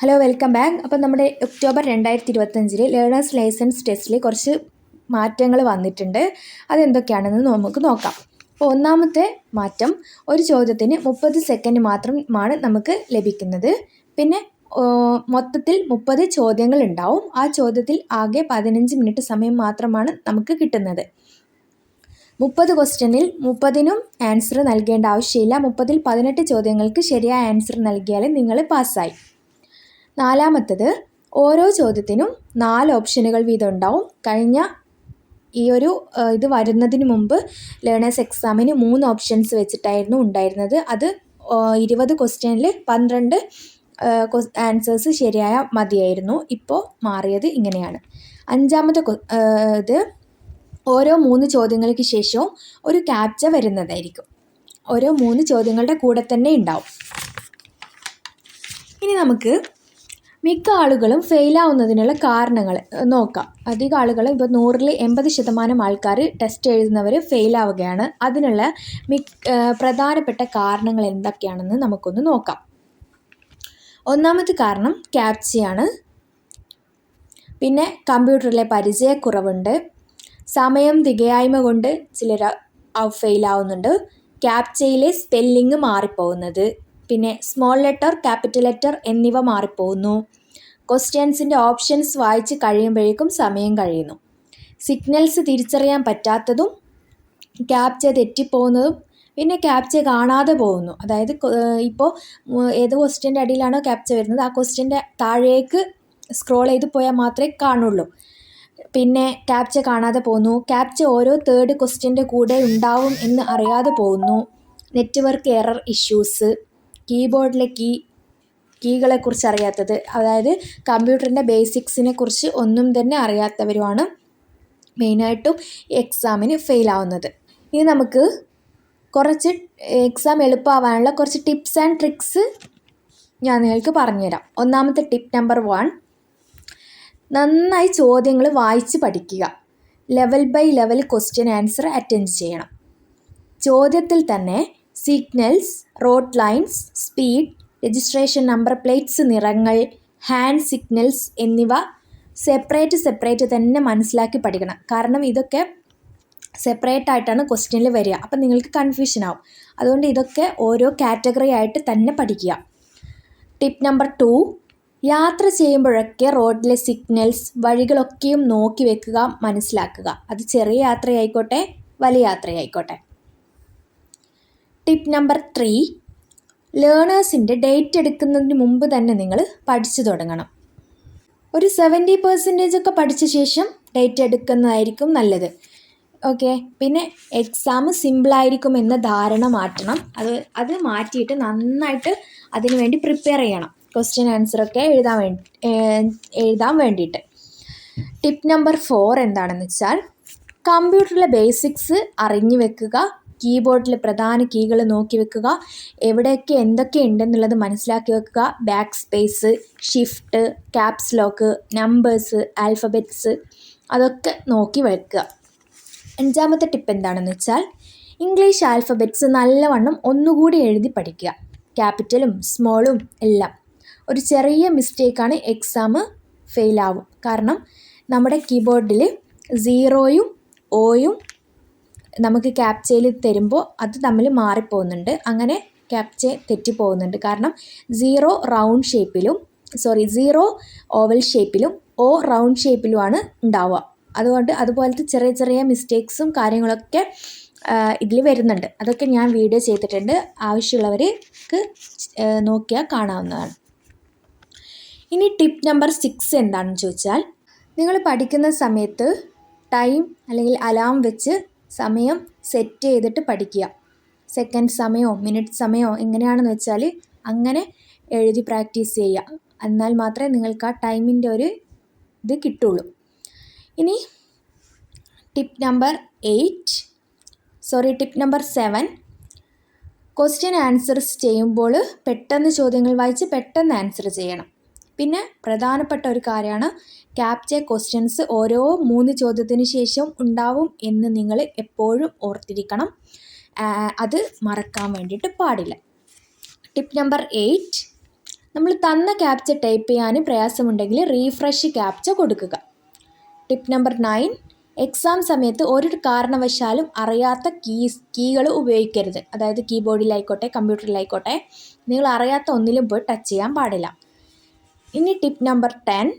Hello, welcome back. അപ്പം നമ്മുടെ October 2025 learners licence ടെസ്റ്റിൽ കുറച്ച് മാറ്റങ്ങൾ വന്നിട്ടുണ്ട്. അതെന്തൊക്കെയാണെന്ന് നമുക്ക് നോക്കാം. അപ്പോൾ ഒന്നാമത്തെ മാറ്റം, ഒരു ചോദ്യത്തിന് 30 സെക്കൻഡ് മാത്രമാണ് നമുക്ക് ലഭിക്കുന്നത്. പിന്നെ മൊത്തത്തിൽ 30 ചോദ്യങ്ങൾ ഉണ്ടാവും. ആ ചോദ്യത്തിൽ ആകെ 15 മിനിറ്റ് സമയം മാത്രമാണ് നമുക്ക് കിട്ടുന്നത്. 30 ക്വസ്റ്റ്യനിൽ 30നും ആൻസർ നൽകേണ്ട ആവശ്യമില്ല. 30ൽ 18 ചോദ്യങ്ങൾക്ക് ശരിയായ ആൻസർ നൽകിയാൽ നിങ്ങൾ പാസ്സായി. നാലാമത്തത്, ഓരോ ചോദ്യത്തിനും 4 ഓപ്ഷനുകൾ വീതം ഉണ്ടാവും. കഴിഞ്ഞ ഈ ഒരു ഇത് വരുന്നതിന് മുമ്പ് ലേണേഴ്സ് എക്സാമിന് 3 ഓപ്ഷൻസ് വെച്ചിട്ടായിരുന്നു ഉണ്ടായിരുന്നത്. അത് 20 ക്വസ്റ്റ്യനിൽ 12 ആൻസേഴ്സ് ശരിയായ മതിയായിരുന്നു. ഇപ്പോൾ മാറിയത് ഇങ്ങനെയാണ്. അഞ്ചാമത്തെ ഇത്, ഓരോ 3 ചോദ്യങ്ങൾക്ക് ശേഷവും ഒരു ക്യാപ്ച വരുന്നതായിരിക്കും. ഓരോ 3 ചോദ്യങ്ങളുടെ കൂടെ തന്നെ ഉണ്ടാവും. ഇനി നമുക്ക് മിക്ക ആളുകളും ഫെയിലാവുന്നതിനുള്ള കാരണങ്ങൾ നോക്കാം. അധികം ആളുകൾ ഇപ്പോൾ 100ൽ 80% ആൾക്കാർ ടെസ്റ്റ് എഴുതുന്നവർ ഫെയിലാവുകയാണ്. അതിനുള്ള പ്രധാനപ്പെട്ട കാരണങ്ങൾ എന്തൊക്കെയാണെന്ന് നമുക്കൊന്ന് നോക്കാം. ഒന്നാമത്തെ കാരണം ക്യാപ്ചയാണ്. പിന്നെ കമ്പ്യൂട്ടറിലെ പരിചയക്കുറവുണ്ട്. സമയം തികയായ്മ കൊണ്ട് ചിലർ ഫെയിലാവുന്നുണ്ട്. ക്യാപ്ചയിലെ സ്പെല്ലിങ് മാറിപ്പോകുന്നത്. പിന്നെ സ്മോൾ ലെറ്റർ, ക്യാപിറ്റൽ ലെറ്റർ എന്നിവ മാറിപ്പോകുന്നു. ക്വസ്റ്റ്യൻസിൻ്റെ ഓപ്ഷൻസ് വായിച്ച് കഴിയുമ്പോഴേക്കും സമയം കഴിയുന്നു. സിഗ്നൽസ് തിരിച്ചറിയാൻ പറ്റാത്തതും, ക്യാപ്ച തെറ്റിപ്പോകുന്നതും, പിന്നെ ക്യാപ്ച കാണാതെ പോകുന്നു. അതായത് ഇപ്പോൾ ഏത് ക്വസ്റ്റ്യൻ്റെ അടിയിലാണോ ക്യാപ്ച വരുന്നത് ആ ക്വസ്റ്റ്യൻ്റെ താഴേക്ക് സ്ക്രോൾ ചെയ്ത് പോയാൽ മാത്രമേ കാണുള്ളൂ. പിന്നെ ക്യാപ്ച കാണാതെ പോകുന്നു. ക്യാപ്ച ഓരോ തേർഡ് ക്വസ്റ്റ്യൻ്റെ കൂടെ ഉണ്ടാവും എന്ന് അറിയാതെ പോകുന്നു. നെറ്റ്വർക്ക് എറർ ഇഷ്യൂസ്, കീബോർഡിലെ കീകളെക്കുറിച്ച് അറിയാത്തത്, അതായത് കമ്പ്യൂട്ടറിൻ്റെ ബേസിക്സിനെ കുറിച്ച് ഒന്നും തന്നെ അറിയാത്തവരുമാണ് മെയിനായിട്ടും എക്സാമിന് ഫെയിലാവുന്നത്. ഇനി നമുക്ക് കുറച്ച് എക്സാം എളുപ്പമാവാനുള്ള കുറച്ച് ടിപ്സ് ആൻഡ് ട്രിക്സ് ഞാൻ നിങ്ങൾക്ക് പറഞ്ഞുതരാം. ഒന്നാമത്തെ ടിപ്പ് നമ്പർ 1, നന്നായി ചോദ്യങ്ങൾ വായിച്ച് പഠിക്കുക. Level by level question answer attend ചെയ്യണം. ചോദ്യത്തിൽ തന്നെ signals, road lines, speed, registration number plates, നിറങ്ങൾ, ഹാൻഡ് സിഗ്നൽസ് എന്നിവ സെപ്പറേറ്റ് തന്നെ മനസ്സിലാക്കി പഠിക്കണം. കാരണം ഇതൊക്കെ സെപ്പറേറ്റ് ആയിട്ടാണ് ക്വസ്റ്റ്യനിൽ വരിക. അപ്പം നിങ്ങൾക്ക് കൺഫ്യൂഷൻ ആവും. അതുകൊണ്ട് ഇതൊക്കെ ഓരോ കാറ്റഗറി ആയിട്ട് തന്നെ പഠിക്കുക. ടിപ്പ് നമ്പർ 2, യാത്ര ചെയ്യുമ്പോഴൊക്കെ റോഡിലെ സിഗ്നൽസ്, വഴികളൊക്കെയും നോക്കി വെക്കുക, മനസ്സിലാക്കുക. അത് ചെറിയ യാത്രയായിക്കോട്ടെ വലിയ യാത്രയായിക്കോട്ടെ. ടിപ്പ് നമ്പർ 3, ലേണേഴ്സിൻ്റെ ഡേറ്റ് എടുക്കുന്നതിന് മുമ്പ് തന്നെ നിങ്ങൾ പഠിച്ചു തുടങ്ങണം. ഒരു 70% ഒക്കെ പഠിച്ച ശേഷം ഡേറ്റ് എടുക്കുന്നതായിരിക്കും നല്ലത്. ഓക്കെ. പിന്നെ എക്സാം സിമ്പിളായിരിക്കും എന്ന ധാരണ മാറ്റണം. അത് മാറ്റിയിട്ട് നന്നായിട്ട് അതിനു വേണ്ടി പ്രിപ്പയർ ചെയ്യണം. ക്വസ്റ്റ്യൻ ആൻസറൊക്കെ എഴുതാൻ വേണ്ടിയിട്ട്. ടിപ്പ് നമ്പർ 4 എന്താണെന്ന് വെച്ചാൽ, കമ്പ്യൂട്ടറിലെ ബേസിക്സ് അറിഞ്ഞു വെക്കുക. കീബോർഡിലെ പ്രധാന കീകൾ നോക്കി വെക്കുക. എവിടെയൊക്കെ എന്തൊക്കെ ഉണ്ടെന്നുള്ളത് മനസ്സിലാക്കി വെക്കുക. Back space, shift, caps lock, numbers, alphabets അതൊക്കെ നോക്കി വെക്കുക. അഞ്ചാമത്തെ ടിപ്പ് എന്താണെന്ന് വെച്ചാൽ, ഇംഗ്ലീഷ് ആൽഫബറ്റ്സ് നല്ലവണ്ണം ഒന്നുകൂടി എഴുതി പഠിക്കുക. ക്യാപിറ്റലും സ്മോളും എല്ലാം. ഒരു ചെറിയ മിസ്റ്റേക്കാണ് എക്സാം ഫെയിലാവും. കാരണം നമ്മുടെ കീബോർഡിൽ 0യും Oയും നമുക്ക് ക്യാപ്ചയിൽ തരുമ്പോൾ അത് തമ്മിൽ മാറിപ്പോകുന്നുണ്ട്. അങ്ങനെ ക്യാപ്ച തെറ്റിപ്പോകുന്നുണ്ട്. കാരണം 0 ഓവൽ ഷേപ്പിലും O റൗണ്ട് ഷേപ്പിലുമാണ് ഉണ്ടാവുക. അതുകൊണ്ട് അതുപോലത്തെ ചെറിയ മിസ്റ്റേക്സും കാര്യങ്ങളൊക്കെ ഇതിൽ വരുന്നുണ്ട്. അതൊക്കെ ഞാൻ വീഡിയോ ചെയ്തിട്ടുണ്ട്. ആവശ്യമുള്ളവർക്ക് നോക്കിയാൽ കാണാവുന്നതാണ്. ഇനി ടിപ്പ് നമ്പർ 6 എന്താണെന്ന് ചോദിച്ചാൽ, നിങ്ങൾ പഠിക്കുന്ന സമയത്ത് ടൈം അല്ലെങ്കിൽ അലാം വെച്ച് സമയം സെറ്റ് ചെയ്തിട്ട് പഠിക്കുക. സെക്കൻഡ് സമയമോ മിനിറ്റ് സമയമോ എങ്ങനെയാണെന്ന് വെച്ചാൽ അങ്ങനെ എഴുതി പ്രാക്ടീസ് ചെയ്യുക. എന്നാൽ മാത്രമേ നിങ്ങൾക്ക് ആ ടൈമിൻ്റെ ഒരു ഇത് കിട്ടുള്ളൂ. ഇനി ടിപ്പ് നമ്പർ 7, ക്വസ്റ്റ്യൻ ആൻസേഴ്സ് ചെയ്യുമ്പോൾ പെട്ടെന്ന് ചോദ്യങ്ങൾ വായിച്ച് പെട്ടെന്ന് ആൻസർ ചെയ്യണം. പിന്നെ പ്രധാനപ്പെട്ട ഒരു കാര്യമാണ്, ക്യാപ്ച ക്വസ്റ്റ്യൻസ് ഓരോ 3 ചോദ്യത്തിന് ശേഷം ഉണ്ടാവും എന്ന് നിങ്ങൾ എപ്പോഴും ഓർത്തിരിക്കണം. അത് മറക്കാൻ വേണ്ടിയിട്ട് പാടില്ല. ടിപ്പ് നമ്പർ 8, നമ്മൾ തന്ന ക്യാപ്ച ടൈപ്പ് ചെയ്യാൻ പ്രയാസമുണ്ടെങ്കിൽ റീഫ്രഷ് ക്യാപ്ച കൊടുക്കുക. ടിപ്പ് നമ്പർ 9, എക്സാം സമയത്ത് ഒരു കാരണവശാലും അറിയാത്ത കീകൾ ഉപയോഗിക്കരുത്. അതായത് കീബോർഡിലായിക്കോട്ടെ കമ്പ്യൂട്ടറിലായിക്കോട്ടെ നിങ്ങൾ അറിയാത്ത ഒന്നിലും പോയി ടച്ച് ചെയ്യാൻ പാടില്ല. ഇനി ടിപ്പ് നമ്പർ 10,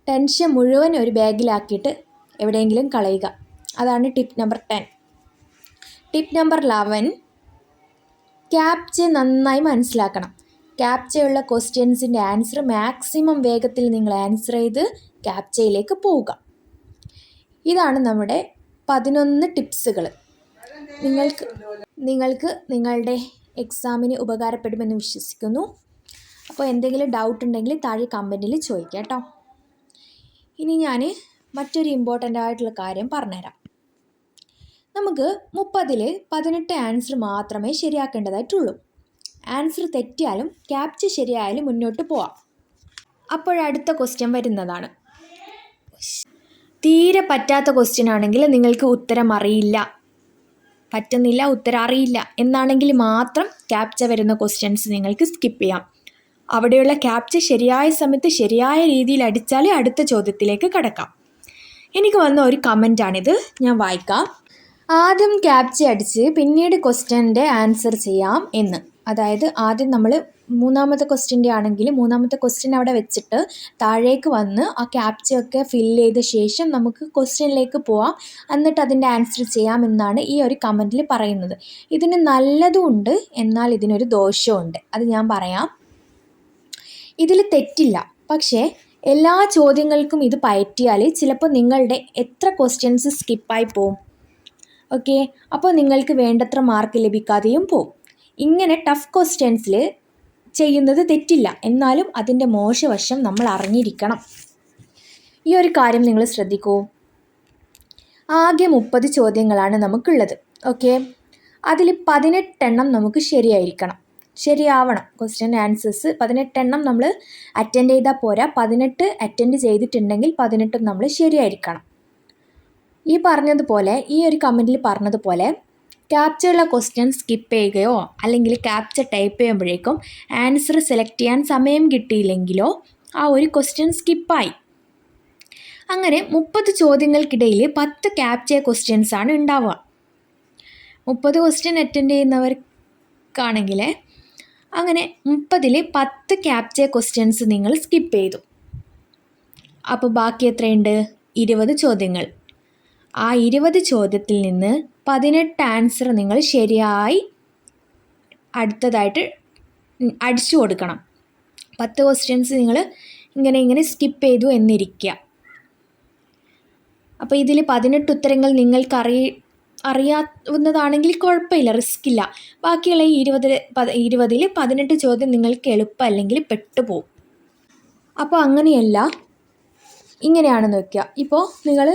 ടെൻഷൻ മുഴുവൻ ഒരു ബാഗിലാക്കിയിട്ട് എവിടെയെങ്കിലും കളയുക. അതാണ് tip number 10. Tip number 11, captcha നന്നായി മനസ്സിലാക്കണം. ക്യാപ്ചയുള്ള ക്വസ്റ്റ്യൻസിൻ്റെ ആൻസർ മാക്സിമം വേഗത്തിൽ നിങ്ങൾ ആൻസർ ചെയ്ത് ക്യാപ്ചയിലേക്ക് പോവുക. ഇതാണ് നമ്മുടെ 11 ടിപ്സുകൾ. നിങ്ങൾക്ക് നിങ്ങളുടെ എക്സാമിന് ഉപകാരപ്പെടുമെന്ന് വിശ്വസിക്കുന്നു. അപ്പോൾ എന്തെങ്കിലും ഡൗട്ട് ഉണ്ടെങ്കിൽ താഴെ കമൻറ്റിൽ ചോദിക്കാം കേട്ടോ. ഇനി ഞാൻ മറ്റൊരു ഇമ്പോർട്ടൻ്റ് ആയിട്ടുള്ള കാര്യം പറഞ്ഞുതരാം. നമുക്ക് 30-ൽ 18 ആൻസർ മാത്രമേ ശരിയാക്കേണ്ടതായിട്ടുള്ളൂ. ആൻസർ തെറ്റിയാലും ക്യാപ്ച ശരിയായാലും മുന്നോട്ട് പോവാം. അപ്പോഴടുത്ത ക്വസ്റ്റ്യൻ വരുന്നതാണ്. തീരെ പറ്റാത്ത ക്വസ്റ്റ്യൻ ആണെങ്കിൽ നിങ്ങൾക്ക് ഉത്തരം അറിയില്ല, പറ്റുന്നില്ല, ഉത്തരം അറിയില്ല എന്നാണെങ്കിൽ മാത്രം ക്യാപ്ച വരുന്ന ക്വസ്റ്റ്യൻസ് നിങ്ങൾക്ക് സ്കിപ്പ് ചെയ്യാം. അവിടെയുള്ള ക്യാപ്ച ശരിയായ സമയത്ത് ശരിയായ രീതിയിൽ അടിച്ചാൽ അടുത്ത ചോദ്യത്തിലേക്ക് കടക്കാം. എനിക്ക് വന്ന ഒരു കമൻറ്റാണിത്, ഞാൻ വായിക്കാം. ആദ്യം ക്യാപ്ച അടിച്ച് പിന്നീട് ക്വസ്റ്റ്യൻ്റെ ആൻസർ ചെയ്യാം എന്ന്. അതായത് ആദ്യം നമ്മൾ മൂന്നാമത്തെ ക്വസ്റ്റ്യൻ്റെ ആണെങ്കിൽ മൂന്നാമത്തെ ക്വസ്റ്റ്യൻ അവിടെ വെച്ചിട്ട് താഴേക്ക് വന്ന് ആ ക്യാപ്ചയൊക്കെ ഫില്ല് ചെയ്ത ശേഷം നമുക്ക് ക്വസ്റ്റ്യനിലേക്ക് പോവാം, എന്നിട്ട് അതിൻ്റെ ആൻസർ ചെയ്യാം എന്നാണ് ഈ ഒരു കമൻറ്റിൽ പറയുന്നത്. ഇതിന് നല്ലതും ഉണ്ട്, എന്നാൽ ഇതിനൊരു ദോഷമുണ്ട്. അത് ഞാൻ പറയാം. ഇതിൽ തെറ്റില്ല, പക്ഷേ എല്ലാ ചോദ്യങ്ങൾക്കും ഇത് പയറ്റിയാൽ ചിലപ്പോൾ നിങ്ങളുടെ എത്ര ക്വസ്റ്റ്യൻസ് സ്കിപ്പായി പോവും. ഓക്കെ, അപ്പോൾ നിങ്ങൾക്ക് വേണ്ടത്ര മാർക്ക് ലഭിക്കാതെയും പോവും. ഇങ്ങനെ ടഫ് ക്വസ്റ്റ്യൻസിൽ ചെയ്യുന്നത് തെറ്റില്ല, എന്നാലും അതിൻ്റെ മോശവശം നമ്മൾ അറിഞ്ഞിരിക്കണം. ഈ ഒരു കാര്യം നിങ്ങൾ ശ്രദ്ധിക്കൂ. ആകെ 30 ചോദ്യങ്ങളാണ് നമുക്കുള്ളത്. ഓക്കെ, അതിൽ 18 നമുക്ക് ശരിയാവണം. ക്വസ്റ്റ്യൻ ആൻസേഴ്സ് 18 നമ്മൾ അറ്റൻഡ് ചെയ്താൽ പോരാ, 18 അറ്റൻഡ് ചെയ്തിട്ടുണ്ടെങ്കിൽ 18 നമ്മൾ ശരിയായിരിക്കണം. ഈ പറഞ്ഞതുപോലെ ഈ ഒരു കമൻറ്റിൽ പറഞ്ഞതുപോലെ ക്യാപ്ചയുള്ള ക്വസ്റ്റ്യൻ സ്കിപ്പ് ചെയ്യുകയോ അല്ലെങ്കിൽ ക്യാപ്ച ടൈപ്പ് ചെയ്യുമ്പോഴേക്കും ആൻസർ സെലക്ട് ചെയ്യാൻ സമയം കിട്ടിയില്ലെങ്കിലോ ആ ഒരു ക്വസ്റ്റ്യൻ സ്കിപ്പായി. അങ്ങനെ 30 ചോദ്യങ്ങൾക്കിടയിൽ 10 ക്യാപ്ച ക്വസ്റ്റ്യൻസ് ആണ് ഉണ്ടാവുക. 30 ക്വസ്റ്റ്യൻ അറ്റൻഡ് ചെയ്യുന്നവർക്കാണെങ്കിൽ അങ്ങനെ 30-ൽ 10 ക്യാപ്ച ക്വസ്റ്റ്യൻസ് നിങ്ങൾ സ്കിപ്പ് ചെയ്തു. അപ്പോൾ ബാക്കി എത്രയുണ്ട്? 20 ചോദ്യങ്ങൾ. ആ 20 ചോദ്യത്തിൽ നിന്ന് 18 ആൻസർ നിങ്ങൾ ശരിയായി അടുത്തതായിട്ട് അടിച്ചു കൊടുക്കണം. 10 ക്വസ്റ്റ്യൻസ് നിങ്ങൾ ഇങ്ങനെ സ്കിപ്പ് ചെയ്തു എന്നിരിക്കുക. അപ്പോൾ ഇതിൽ 18 ഉത്തരങ്ങൾ നിങ്ങൾക്ക് അറിയാവുന്നതാണെങ്കിൽ കുഴപ്പമില്ല, റിസ്ക് ഇല്ല. ബാക്കിയുള്ള 20-ൽ 18 ചോദ്യം നിങ്ങൾക്ക് എളുപ്പം അല്ലെങ്കിൽ പെട്ടുപോകും. അപ്പോൾ അങ്ങനെയല്ല, ഇങ്ങനെയാണെന്ന് വയ്ക്കുക. ഇപ്പോൾ നിങ്ങൾ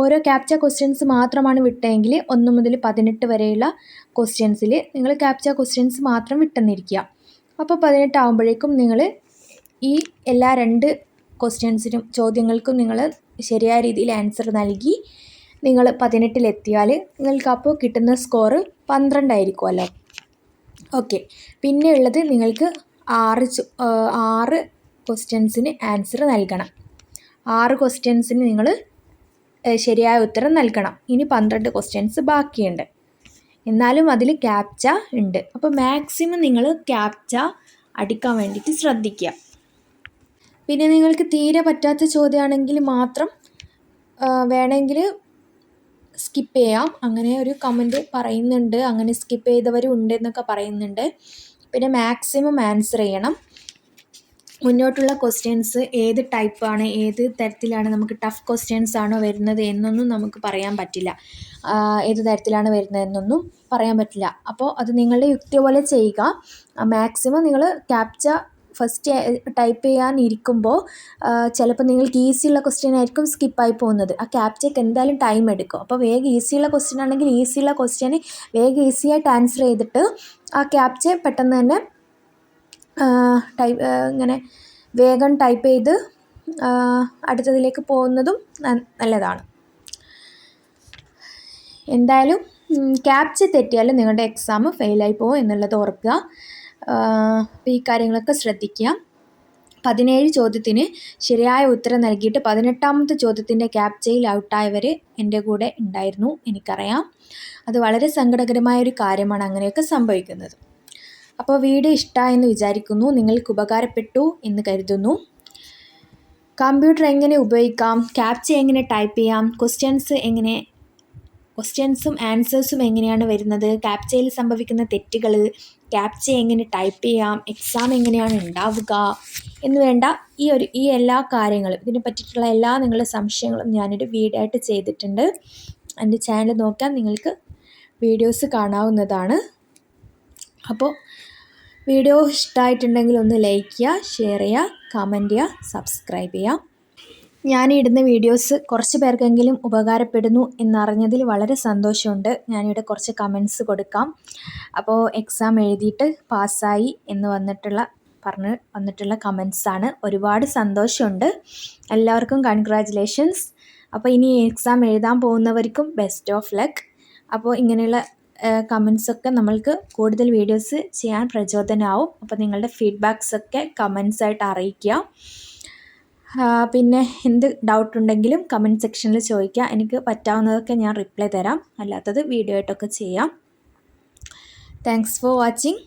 ഓരോ ക്യാപ്ച ക്വസ്റ്റ്യൻസ് മാത്രമാണ് വിട്ടതെങ്കിൽ 1 മുതൽ 18 വരെയുള്ള ക്വസ്റ്റ്യൻസിൽ നിങ്ങൾ ക്യാപ്ച ക്വസ്റ്റ്യൻസ് മാത്രം വിട്ടെന്നിരിക്കുക. അപ്പോൾ 18 ആകുമ്പോഴേക്കും നിങ്ങൾ ഈ എല്ലാ 2 ചോദ്യങ്ങൾക്കും നിങ്ങൾ ശരിയായ രീതിയിൽ ആൻസർ നൽകി നിങ്ങൾ 18-ലെത്തിയാൽ നിങ്ങൾക്ക് അപ്പോൾ കിട്ടുന്ന സ്കോർ 12 ആയിരിക്കുമല്ലോ. ഓക്കെ, പിന്നെ ഉള്ളത് നിങ്ങൾക്ക് 6 ക്വസ്റ്റ്യൻസിന് ആൻസർ നൽകണം. 6 ക്വസ്റ്റ്യൻസിന് നിങ്ങൾ ശരിയായ ഉത്തരം നൽകണം. ഇനി 12 ക്വസ്റ്റ്യൻസ് ബാക്കിയുണ്ട്, എന്നാലും അതിൽ ക്യാപ്ച ഉണ്ട്. അപ്പോൾ മാക്സിമം നിങ്ങൾ ക്യാപ്ച അടിക്കാൻ വേണ്ടിയിട്ട് ശ്രദ്ധിക്കുക. പിന്നെ നിങ്ങൾക്ക് തീരെ പറ്റാത്ത ചോദ്യമാണെങ്കിൽ മാത്രം വേണമെങ്കിൽ സ്കിപ്പ് ചെയ്യാം. അങ്ങനെ ഒരു കമൻറ്റ് പറയുന്നുണ്ട്, അങ്ങനെ സ്കിപ്പ് ചെയ്തവരും ഉണ്ട് എന്നൊക്കെ പറയുന്നുണ്ട്. പിന്നെ മാക്സിമം ആൻസർ ചെയ്യണം. മുന്നോട്ടുള്ള ക്വസ്റ്റ്യൻസ് ഏത് ടൈപ്പാണ്, ഏത് തരത്തിലാണ്, നമുക്ക് ടഫ് ക്വസ്റ്റ്യൻസ് ആണോ വരുന്നത് എന്നൊന്നും നമുക്ക് പറയാൻ പറ്റില്ല. ഏത് തരത്തിലാണ് വരുന്നതെന്നൊന്നും പറയാൻ പറ്റില്ല. അപ്പോൾ അത് നിങ്ങളുടെ യുക്തി പോലെ ചെയ്യുക. മാക്സിമം നിങ്ങൾ ക്യാപ്ച ഫസ്റ്റ് ടൈപ്പ് ചെയ്യാനിരിക്കുമ്പോൾ ചിലപ്പോൾ നിങ്ങൾക്ക് ഈസിയുള്ള ക്വസ്റ്റ്യൻ ആയിരിക്കും സ്കിപ്പായി പോകുന്നത്. ആ ക്യാപ്ചയ്ക്ക് എന്തായാലും ടൈം എടുക്കും. അപ്പോൾ വേഗം ഈസിയുള്ള ക്വസ്റ്റ്യൻ ആണെങ്കിൽ ഈസിയുള്ള ക്വസ്റ്റ്യന് വേഗം ഈസിയായിട്ട് ആൻസർ ചെയ്തിട്ട് ആ ക്യാപ്ച പെട്ടെന്ന് തന്നെ ഇങ്ങനെ വേഗം ടൈപ്പ് ചെയ്ത് അടുത്തതിലേക്ക് പോകുന്നതും നല്ലതാണ്. എന്തായാലും ക്യാപ്ച തെറ്റിയാലും നിങ്ങളുടെ എക്സാം ഫെയിലായി പോകും എന്നുള്ളത് ഓർക്കുക. അപ്പോൾ ഈ കാര്യങ്ങളൊക്കെ ശ്രദ്ധിക്കുക. 17 ചോദ്യത്തിന് ശരിയായ ഉത്തരം നൽകിയിട്ട് 18ാമത്തെ ചോദ്യത്തിൻ്റെ ക്യാപ്ചയിൽ ഔട്ടായവർ എൻ്റെ കൂടെ ഉണ്ടായിരുന്നു, എനിക്കറിയാം. അത് വളരെ സങ്കടകരമായൊരു കാര്യമാണ് അങ്ങനെയൊക്കെ സംഭവിക്കുന്നത്. അപ്പോൾ വീഡിയോ ഇഷ്ടമായെന്ന് വിചാരിക്കുന്നു, നിങ്ങൾക്ക് ഉപകാരപ്പെട്ടു എന്ന് കരുതുന്നു. കമ്പ്യൂട്ടർ എങ്ങനെ ഉപയോഗിക്കാം, ക്യാപ്ച എങ്ങനെ ടൈപ്പ് ചെയ്യാം, ക്വസ്റ്റ്യൻസും ആൻസേഴ്സും എങ്ങനെയാണ് വരുന്നത്, ക്യാപ്ചയിൽ സംഭവിക്കുന്ന തെറ്റുകൾ, ക്യാപ്ച എങ്ങനെ ടൈപ്പ് ചെയ്യാം, എക്സാം എങ്ങനെയാണ് ഉണ്ടാവുക എന്ന് വേണ്ട ഈ എല്ലാ കാര്യങ്ങളും, ഇതിനെ പറ്റിയിട്ടുള്ള എല്ലാ നിങ്ങളുടെ സംശയങ്ങളും ഞാനൊരു വീഡിയോ ആയിട്ട് ചെയ്തിട്ടുണ്ട്. എൻ്റെ ചാനൽ നോക്കാൻ നിങ്ങൾക്ക് വീഡിയോസ് കാണാവുന്നതാണ്. അപ്പോൾ വീഡിയോ ഇഷ്ടമായിട്ടുണ്ടെങ്കിൽ ഒന്ന് ലൈക്ക് ചെയ്യുക, ഷെയർ ചെയ്യുക, കമൻറ്റ് ചെയ്യുക, സബ്സ്ക്രൈബ് ചെയ്യുക. ഞാനിടുന്ന വീഡിയോസ് കുറച്ച് പേർക്കെങ്കിലും ഉപകാരപ്പെടുന്നു എന്നറിഞ്ഞതിൽ വളരെ സന്തോഷമുണ്ട്. ഞാനിവിടെ കുറച്ച് കമൻറ്റ്സ് കൊടുക്കാം. അപ്പോൾ എക്സാം എഴുതിയിട്ട് പാസ്സായി എന്ന് വന്നിട്ടുള്ള കമൻറ്റ്സാണ്. ഒരുപാട് സന്തോഷമുണ്ട്. എല്ലാവർക്കും കൺഗ്രാജുലേഷൻസ്. അപ്പോൾ ഇനി എക്സാം എഴുതാൻ പോകുന്നവർക്കും ബെസ്റ്റ് ഓഫ് ലക്ക്. അപ്പോൾ ഇങ്ങനെയുള്ള കമൻറ്റ്സൊക്കെ നമ്മൾക്ക് കൂടുതൽ വീഡിയോസ് ചെയ്യാൻ പ്രചോദനമാവും. അപ്പോൾ നിങ്ങളുടെ ഫീഡ്ബാക്സൊക്കെ കമൻറ്റ്സായിട്ട് അറിയിക്കുക. പിന്നെ എന്ത് ഡൗട്ട് ഉണ്ടെങ്കിലും കമൻറ്റ് സെക്ഷനിൽ ചോദിക്കുക. എനിക്ക് പറ്റാവുന്നതൊക്കെ ഞാൻ റിപ്ലൈ തരാം, അല്ലാത്തത് വീഡിയോ ആയിട്ടൊക്കെ ചെയ്യാം. Thanks for watching.